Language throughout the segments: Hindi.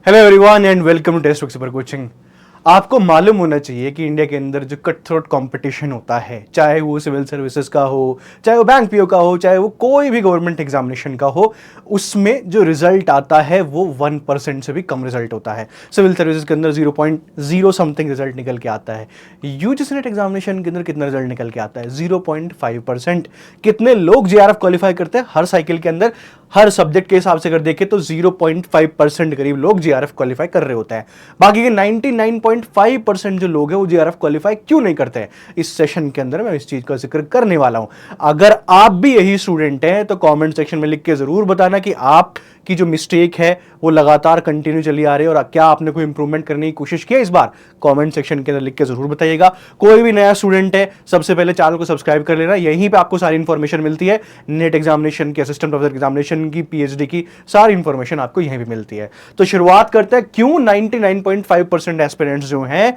Hello everyone and welcome to test book super coaching. आपको मालूम होना चाहिए कि इंडिया के अंदर जो कट थ्रोट कंपटीशन होता है, चाहे वो सिविल सर्विसेज का हो, चाहे वो बैंक पीओ का हो, चाहे वो कोई भी गवर्नमेंट एग्जामिनेशन का हो, उसमें जो रिजल्ट आता है वो 1% से भी कम रिजल्ट होता है। सिविल सर्विसेज के अंदर 0.0 समथिंग रिजल्ट निकल के आता है। यूजीसी नेट एग्जामिनेशन के अंदर कितना रिजल्ट निकल के आता है? 0.5%। कितने लोग जेआरएफ क्वालिफाई करते हैं हर साइकिल के अंदर? हर सब्जेक्ट के हिसाब से अगर देखें तो 0.5% करीब लोग जीआरएफ क्वालिफाई कर रहे होते हैं। बाकी के 99.5% जो लोग हैं वो जीआरएफ क्वालिफाई क्यों नहीं करते हैं, इस सेशन के अंदर मैं इस चीज का जिक्र करने वाला हूं। अगर आप भी यही स्टूडेंट हैं तो कमेंट सेक्शन में लिख के जरूर बताना कि आप की जो मिस्टेक है वो लगातार कंटिन्यू चली आ रही है और क्या आपने कोई इंप्रूवमेंट करने की कोशिश की है इस बार। कमेंट सेक्शन के अंदर लिख के जरूर बताइएगा। कोई भी नया स्टूडेंट है, सबसे पहले चैनल को सब्सक्राइब कर लेना, यहीं पे आपको सारी इंफॉर्मेशन मिलती है। नेट एग्जामिनेशन की, असिस्टेंट प्रोफेसर एग्जामिनेशन की, पीएचडी की सारी इंफॉर्मेशन आपको यहीं पे मिलती है। तो शुरुआत करते हैं, क्यों 99.5% एस्पिरेंट्स जो हैं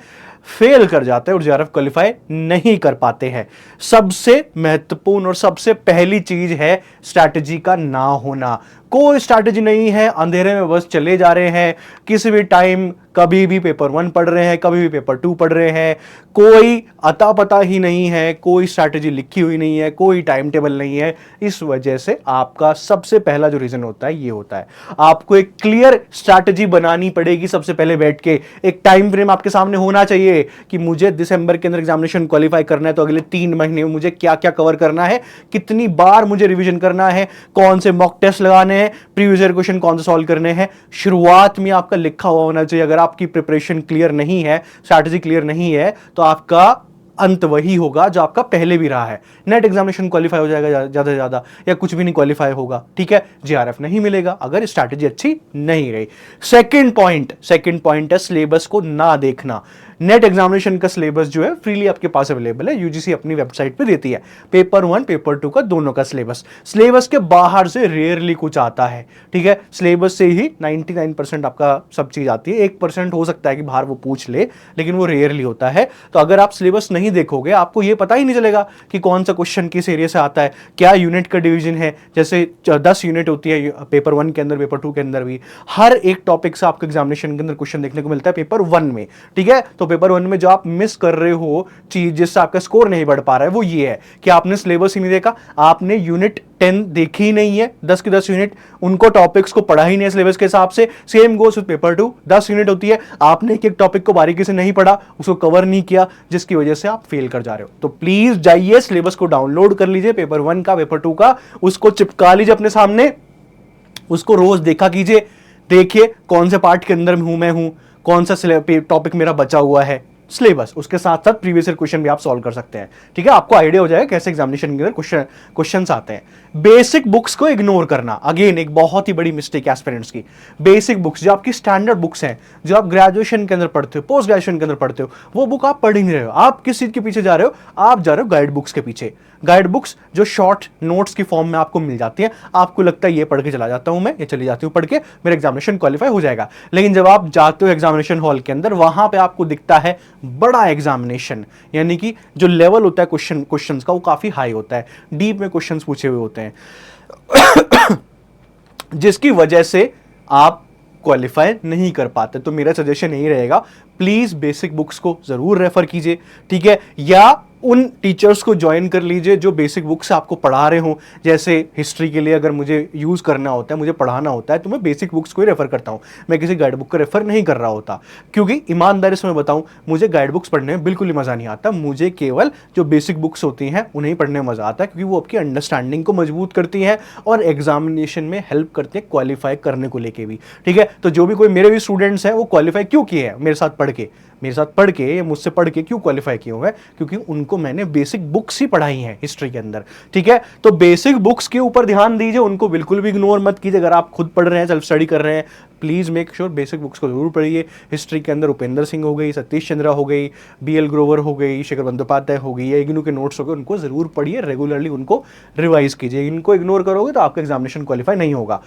फेल कर जाते हैं और जेआरएफ क्वालिफाई नहीं कर पाते हैं। सबसे महत्वपूर्ण और सबसे पहली चीज है स्ट्रैटेजी का ना होना। कोई स्ट्रैटेजी नहीं है, अंधेरे में बस चले जा रहे हैं, किसी भी टाइम कभी भी पेपर 1 पढ़ रहे हैं, कभी भी पेपर 2 पढ़ रहे हैं, कोई अता पता ही नहीं है, कोई स्ट्रैटेजी लिखी हुई नहीं है, कोई टाइम टेबल नहीं है। इस वजह से आपका सबसे पहला जो रीजन होता है ये होता है, आपको एक क्लियर स्ट्रैटेजी बनानी पड़ेगी। सबसे पहले बैठ के एक टाइम फ्रेम आपके सामने होना चाहिए कि मुझे दिसंबर के अंदर एग्जामिनेशन क्वालिफाई करना है, तो अगले 3 महीने में मुझे क्या क्या कवर करना है, कितनी बार मुझे रिवीजन करना है, कौन से मॉक टेस्ट लगाने हैं, प्रीवियस ईयर क्वेश्चन कौन से सॉल्व करने हैं। शुरुआत में आपका लिखा हुआ होना चाहिए। अगर आपकी प्रिपरेशन क्लियर नहीं है, स्ट्रैटेजी क्लियर नहीं है, तो आपका अंत वही होगा जो आपका पहले भी रहा है। नेट एग्जामिनेशन क्वालिफाई हो जाएगा ज्यादा से ज्यादा, या कुछ भी नहीं क्वालिफाई होगा, ठीक है, जीआरएफ नहीं मिलेगा अगर स्ट्रैटेजी अच्छी नहीं रही। सेकंड पॉइंट है सिलेबस को ना देखना। नेट एग्जामिनेशन का सिलेबस जो है फ्रीली आपके पास अवेलेबल है, यूजीसी अपनी वेबसाइट पे देती है। पेपर 1 पेपर 2 का दोनों का सिलेबस के बाहर से रेयरली कुछ आता है, ठीक है। सिलेबस से ही 99% आपका सब चीज आती है। 1% हो सकता है कि बाहर वो पूछ ले, लेकिन वो रेयरली होता है। तो अगर आप सिलेबस नहीं देखोगे, आपको ये पता ही नहीं चलेगा कि कौन सा क्वेश्चन किस एरिया से आता है, क्या यूनिट का डिवीजन है। जैसे 10 यूनिट होती है पेपर 1 के अंदर, पेपर 2 के अंदर भी हर एक टॉपिक से आपको एग्जामिनेशन के अंदर क्वेश्चन देखने को मिलता है पेपर 1 में, ठीक है। तो पेपर 1 में जो आप मिस कर रहे हो चीज, जिससे आपका स्कोर नहीं बढ़ पा रहा है, वो ये है कि आपने सिलेबस ही नहीं देखा, आपने यूनिट 10 देखी ही नहीं है, 10 की 10 यूनिट, उनको टॉपिक्स को पढ़ा ही नहीं है सिलेबस के हिसाब से। Same goes with paper 2, 10 unit होती है, आपने एक एक टॉपिक को बारीकी से नहीं पढ़ा, उसको कवर नहीं किया, जिसकी वजह से आप फेल कर जा रहे हो। तो प्लीज जाइए, सिलेबस को डाउनलोड कर लीजिए, पेपर 1 का, पेपर 2 का, उसको चिपका लीजिए अपने सामने, उसको रोज देखा कीजिए। देखिए कौन से पार्ट के अंदर मैं हूं, कौन सा टॉपिक मेरा बचा हुआ है, सिलेबस, उसके साथ साथ प्रीवियस ईयर क्वेश्चन भी आप सॉल्व कर सकते हैं, ठीक है। आपको आइडिया हो जाएगा कैसे एग्जामिनेशन के अंदर क्वेश्चंस आते हैं। बेसिक बुक्स को इग्नोर करना, अगेन एक बहुत ही बड़ी मिस्टेक एस्पिरेंट्स की। बेसिक बुक्स जो आपकी स्टैंडर्ड बुक्स हैं, जो आप ग्रेजुएशन के अंदर पढ़ते हो, पोस्ट ग्रेजुएशन के अंदर पढ़ते हो, वो बुक आप पढ़ ही नहीं रहे हो। आप किस चीज के पीछे जा रहे हो? आप जा रहे हो गाइड बुक्स के पीछे। गाइड बुक्स जो शॉर्ट नोट्स की फॉर्म में आपको मिल जाती है, आपको लगता है ये पढ़ के चला जाता हूं मैं, ये चली जाती हूं पढ़ के, मेरा एग्जामिनेशन क्वालिफाई हो जाएगा। लेकिन जब आप जाते हो एग्जामिनेशन हॉल के अंदर, वहां पे आपको दिखता है बड़ा एग्जामिनेशन, यानी कि जो लेवल होता है क्वेश्चंस का वो काफी हाई होता है, डीप में क्वेश्चंस पूछे हुए होते हैं जिसकी वजह से आप क्वालिफाई नहीं कर पाते। तो मेरा सजेशन यही रहेगा, प्लीज बेसिक बुक्स को जरूर रेफर कीजिए, ठीक है, या उन टीचर्स को ज्वाइन कर लीजिए जो बेसिक बुक्स आपको पढ़ा रहे हो। जैसे हिस्ट्री के लिए अगर मुझे यूज करना होता है, मुझे पढ़ाना होता है, तो मैं बेसिक बुक्स को ही रेफर करता हूं, मैं किसी गाइड बुक को रेफर नहीं कर रहा होता। क्योंकि ईमानदारी से मैं बताऊं, मुझे गाइड बुक्स पढ़ने में बिल्कुल ही मजा नहीं आता, मुझे केवल जो बेसिक बुक्स होती हैं उन्हें पढ़ने में मजा आता है, क्योंकि वो आपकी अंडरस्टैंडिंग को मजबूत करती हैं और एग्जामिनेशन में हेल्प करती है क्वालिफाई करने को लेके भी, ठीक है। तो जो भी कोई मेरे भी स्टूडेंट्स हैं वो क्वालिफाई क्यों किए हैं मेरे साथ पढ़ के, मुझसे पढ़ के क्यों क्वालिफाई किए हुए हैं? क्योंकि उनको मैंने बेसिक बुक्स ही पढ़ाई हैं हिस्ट्री के अंदर, ठीक है। तो बेसिक बुक्स के ऊपर ध्यान दीजिए, उनको बिल्कुल भी इग्नोर मत कीजिए। अगर आप खुद पढ़ रहे हैं, सेल्फ स्टडी कर रहे हैं, please make sure basic books को जरूर पढ़िए। हिस्ट्री के अंदर उपेंद्र सिंह हो गई, सतीश चंद्रा हो गई, बीएल ग्रोवर हो गई, शेखर बंदोपाध्याय हो गई, या इग्नू के नोट्स हो गए, उनको जरूर पढ़िए, रेगुलरली उनको रिवाइज कीजिए। इनको इग्नोर करोगे तो आपका एग्जामिनेशन क्वालिफाई नहीं होगा।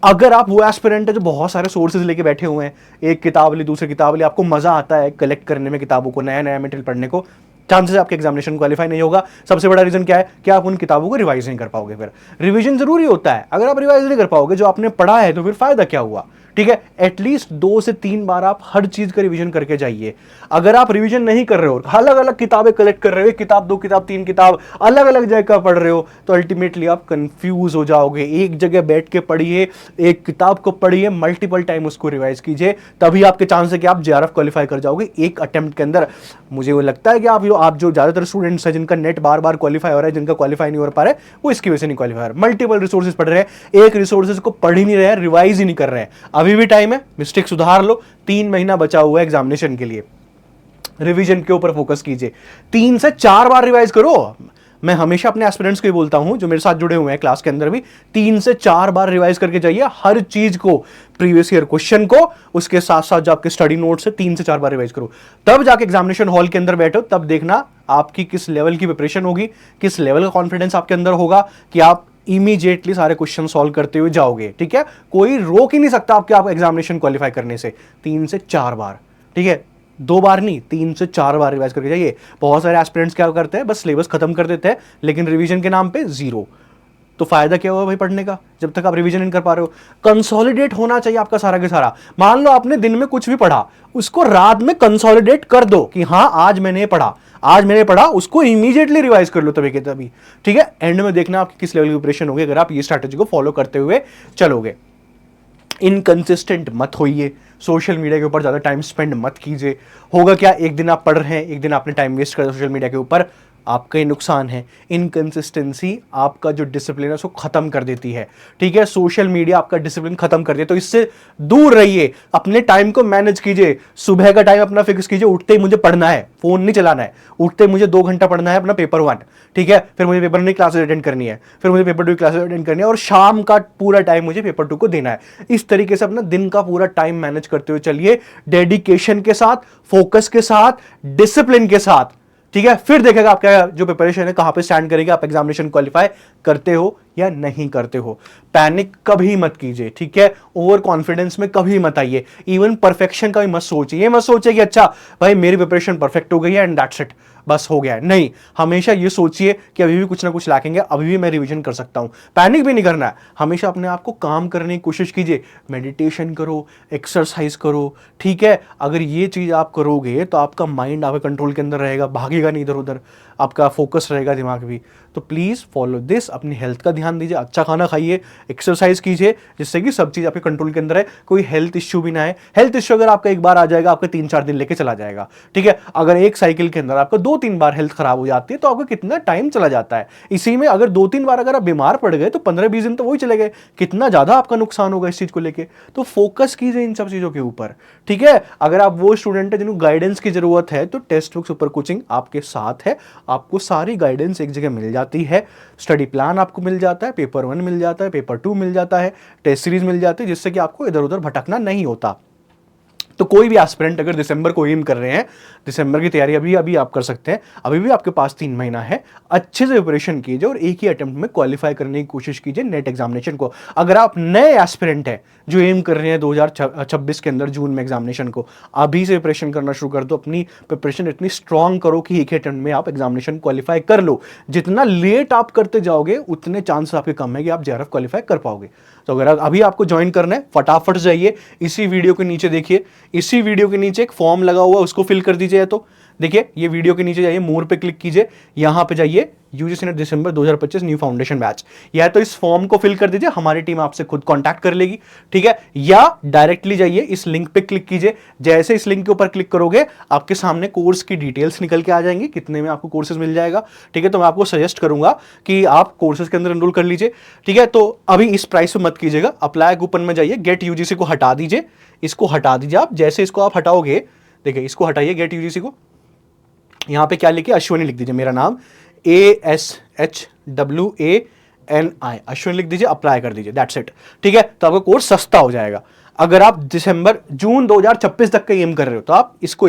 अगर आप वो एस्पिरेंट है जो बहुत सारे सोर्सेज लेके बैठे हुए हैं, एक किताब ली, दूसरी किताब ली, आपको मजा आता है कलेक्ट करने में किताबों को, नया नया मटेरियल पढ़ने को, चांसेस आपके एग्जामिनेशन क्वालिफाई नहीं होगा। सबसे बड़ा रीजन क्या है कि आप उन किताबों को रिवाइज नहीं कर पाओगे। फिर रिवीजन जरूरी होता है, अगर आप रिवाइज नहीं कर पाओगे जो आपने पढ़ा है तो फिर फायदा क्या हुआ, ठीक है, एटलीस्ट 2 से 3 बार आप हर चीज का रिवीजन करके जाइए। अगर आप रिवीजन नहीं कर रहे हो, अलग अलग किताबें कलेक्ट कर रहे हो, किताब 2 किताब 3 किताब अलग अलग जगह का पढ़ रहे हो, तो अल्टीमेटली आप कंफ्यूज हो जाओगे। एक जगह बैठ के पढ़िए, एक किताब को पढ़िए, मल्टीपल टाइम उसको रिवाइज कीजिए, तभी आपके चांस है कि आप जेआरएफ क्वालिफाई कर जाओगे एक अटेम्प्ट के अंदर। मुझे वो लगता है कि आप जो ज्यादातर स्टूडेंट्स हैं जिनका नेट बार बार क्वालिफाई हो रहा है, जिनका क्वालिफाई नहीं हो पा रहा है, वो इसकी वजह से नहीं क्वालिफाई हो रहा है। मल्टीपल रिसोर्सेज पढ़ रहे हैं, एक रिसोर्सेज को पढ़ ही नहीं रहे हैं, रिवाइज ही नहीं कर रहे हैं। अभी भी टाइम है, मिस्टेक सुधार लो, 3 महीना बचा हुआ है एग्जामिनेशन के लिए। रिवीजन के ऊपर फोकस कीजिए, 3 से 4 बार रिवाइज करो। मैं हमेशा अपने एस्पिरेंट्स को ही बोलता हूं जो मेरे साथ जुड़े हुए हैं क्लास के अंदर भी, 3 से 4 बार रिवाइज करके जाइए हर चीज को, प्रीवियस ईयर क्वेश्चन को, उसके साथ साथ जो आपके स्टडी नोट्स है 3 से 4 बार रिवाइज करो। तब जाके एग्जामिनेशन हॉल के अंदर बैठो, तब देखना आपकी किस लेवल की प्रिपरेशन होगी, किस लेवल का कॉन्फिडेंस आपके अंदर होगा कि आप इमीडिएटली सारे क्वेश्चन सॉल्व करते हुए जाओगे। ठीक है, कोई रोक ही नहीं सकता आपके आप एग्जामिनेशन क्वालिफाई करने से। 3 से 4 बार, ठीक है, 2 बार नहीं, 3 से 4 बार रिवाइज करके जाइए। बहुत सारे एस्पिरेंट्स क्या करते हैं, बस सिलेबस खत्म कर देते हैं, लेकिन रिवीजन के नाम पे 0। तो फायदा क्या हुआ भाई पढ़ने का, जब तक आप रिवीजन नहीं कर पा रहे हो। कंसोलिडेट होना चाहिए आपका सारा के सारा। मान लो आपने दिन में कुछ भी पढ़ा, उसको रात में कंसोलिडेट कर दो कि हाँ आज मैंने पढ़ा, उसको इमीडिएटली रिवाइज कर लो तभी के तभी। ठीक है, एंड में देखना आपकी किस लेवल की प्रिपरेशन होगी अगर आप ये स्ट्रैटेजी को फॉलो करते हुए चलोगे। इनकंसिस्टेंट मत होइए, सोशल मीडिया के ऊपर ज्यादा टाइम स्पेंड मत कीजिए। होगा क्या, एक दिन आप पढ़ रहे हैं, एक दिन आपने टाइम वेस्ट कर सोशल मीडिया के ऊपर, आपका ही नुकसान है। इनकंसिस्टेंसी आपका जो डिसिप्लिन है उसको खत्म कर देती है। ठीक है, सोशल मीडिया आपका डिसिप्लिन खत्म कर दिया, तो इससे दूर रहिए। अपने टाइम को मैनेज कीजिए, सुबह का टाइम अपना फिक्स कीजिए, उठते ही मुझे पढ़ना है, फोन नहीं चलाना है, उठते ही मुझे 2 घंटा पढ़ना है अपना पेपर 1। ठीक है, फिर मुझे पेपर 1 की क्लासेस अटेंड करनी है, फिर मुझे पेपर 2 की क्लासेस अटेंड करनी है, और शाम का पूरा टाइम मुझे पेपर 2 को देना है। इस तरीके से अपना दिन का पूरा टाइम मैनेज करते हुए चलिए, डेडिकेशन के साथ, फोकस के साथ, डिसिप्लिन के साथ। ठीक है, फिर देखेगा आपका जो प्रिपरेशन है कहां पे स्टैंड करेगा, आप एग्जामिनेशन क्वालिफाई करते हो या नहीं करते हो। पैनिक कभी मत कीजिए, ठीक है, ओवर कॉन्फिडेंस में कभी मत आइए। इवन परफेक्शन का भी मत सोचिए, ये मत सोचिए कि अच्छा भाई मेरी प्रिपरेशन परफेक्ट हो गई है एंड दैट्स इट, बस हो गया है। नहीं, हमेशा ये सोचिए कि अभी भी कुछ ना कुछ लैकिंग है, अभी भी मैं रिवीजन कर सकता हूं। पैनिक भी नहीं करना है, हमेशा अपने आप को काम करने की कोशिश कीजिए। मेडिटेशन करो, एक्सरसाइज करो। ठीक है, अगर ये चीज आप करोगे तो आपका माइंड आपके कंट्रोल के अंदर रहेगा, भागेगा नहीं इधर उधर, आपका फोकस रहेगा दिमाग भी। तो प्लीज फॉलो दिस, अपनी हेल्थ का ध्यान दीजिए, अच्छा खाना खाइए, एक्सरसाइज कीजिए, जिससे कि सब चीज आपके कंट्रोल के अंदर है, कोई हेल्थ इश्यू भी ना है। हेल्थ इश्यू अगर आपका एक बार आ जाएगा, आपके 3-4 दिन लेके चला जाएगा। ठीक है, अगर एक साइकिल के अंदर आपका 2-3 बार हेल्थ खराब हो जाती है तो आपका कितना टाइम चला जाता है। इसी में अगर 2-3 बार अगर आप बीमार पड़ गए तो 15-20 दिन तो वही चले गए, कितना ज्यादा आपका नुकसान होगा इस चीज को लेके। तो फोकस कीजिए इन सब चीजों के ऊपर। ठीक है, अगर आप वो स्टूडेंट है जिनको गाइडेंस की जरूरत है तो टेस्ट बुक सुपर कोचिंग आपके साथ है, आपको सारी गाइडेंस एक जगह मिल जाती है। स्टडी प्लान आपको मिल जाता है, पेपर 1 मिल जाता है, पेपर 2 मिल जाता है, टेस्ट सीरीज मिल जाती है, जिससे कि आपको इधर उधर भटकना नहीं होता। तो कोई भी एस्पिरेंट अगर दिसंबर को एम कर रहे हैं, दिसंबर की तैयारी अभी आप कर सकते हैं, अभी भी आपके पास 3 महीना है। अच्छे से प्रिपरेशन कीजिए और एक ही अटेम्प्ट में क्वालिफाई करने की कोशिश कीजिए नेट एग्जामिनेशन को। अगर आप नए एस्पिरेंट हैं जो एम कर रहे हैं 2026 के अंदर जून में एग्जामिनेशन को, अभी से प्रिपरेशन करना शुरू कर दो। अपनी प्रिपरेशन इतनी स्ट्रांग करो कि एक ही अटेम्प्ट में आप एग्जामिनेशन क्वालिफाई कर लो। जितना लेट आप करते जाओगे उतने चांस आपके कम है कि आप जेआरएफ क्वालिफाई कर पाओगे। तो अगर अभी आपको ज्वाइन करना है, फटाफट जाइए, इसी वीडियो के नीचे देखिए, इसी वीडियो के नीचे एक फॉर्म लगा हुआ है, उसको फिल कर दीजिए। तो देखिए, ये वीडियो के नीचे जाइए, मोर पे क्लिक कीजिए, यहां पे जाइए, यूजीसी नेट दिसंबर 2025 न्यू फाउंडेशन बैच, या तो इस फॉर्म को फिल कर दीजिए, हमारी टीम आपसे खुद कांटेक्ट कर लेगी। ठीक है, या डायरेक्टली जाइए, इस लिंक पे क्लिक कीजिए। जैसे इस लिंक के ऊपर क्लिक करोगे आपके सामने कोर्स की डिटेल्स निकल के आ जाएंगी, कितने में आपको कोर्सेज मिल जाएगा। ठीक है, तो मैं आपको सजेस्ट करूंगा कि आप कोर्सेज के अंदर एनरोल कर लीजिए। ठीक है, तो अभी इस प्राइस पे मत कीजिएगा, अप्लाई कूपन में जाइए, गेट यूजीसी को हटा दीजिए, इसको हटा दीजिए आप। जैसे इसको आप हटाओगे, देखिए इसको हटाइए, गेट यूजीसी को, यहां पे क्या लिखिए, अश्विनी लिख दीजिए, मेरा नाम ASHWANI, अश्विनी लिख दीजिए, अप्लाई कर दीजिए, दैट्स इट। ठीक है, तो आपका कोर्स सस्ता हो जाएगा। अगर आप जून 2026 तक का एम कर रहे हो तो आप इसको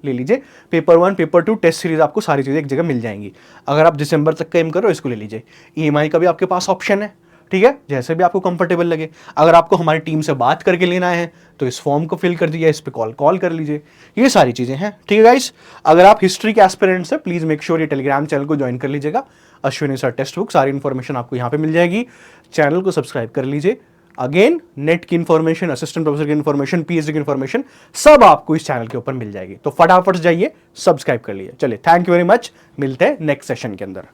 ले लीजिए, पेपर 1 पेपर 2 टेस्ट सीरीज, आपको सारी चीजें एक जगह मिल जाएंगी। अगर आप दिसंबर तक का एम कर रहे हो इसको ले लीजिए। EMI का भी आपके पास ऑप्शन है, ठीक है, जैसे भी आपको कंफर्टेबल लगे। अगर आपको हमारी टीम से बात करके लेना है तो इस फॉर्म को फिल कर दीजिए, इस पे कॉल कर लीजिए, ये सारी चीजें हैं। ठीक है गाइस, अगर आप हिस्ट्री के एस्पिरेंट्स हैं प्लीज मेक श्योर ये टेलीग्राम चैनल को ज्वाइन कर लीजिएगा। अश्विनी सर टेक्स्ट बुक, सारी इंफॉर्मेशन आपको यहाँ पे मिल जाएगी। चैनल को सब्सक्राइब कर लीजिए, अगेन नेट की इंफॉर्मेशन, असिस्टेंट प्रोफेसर की इंफॉर्मेशन, पीएचडी की इंफॉर्मेशन सब आपको इस चैनल के ऊपर मिल जाएगी। तो फटाफट जाइए, सब्सक्राइब कर लिए। चलिए, थैंक यू वेरी मच, मिलते हैं नेक्स्ट सेशन के अंदर।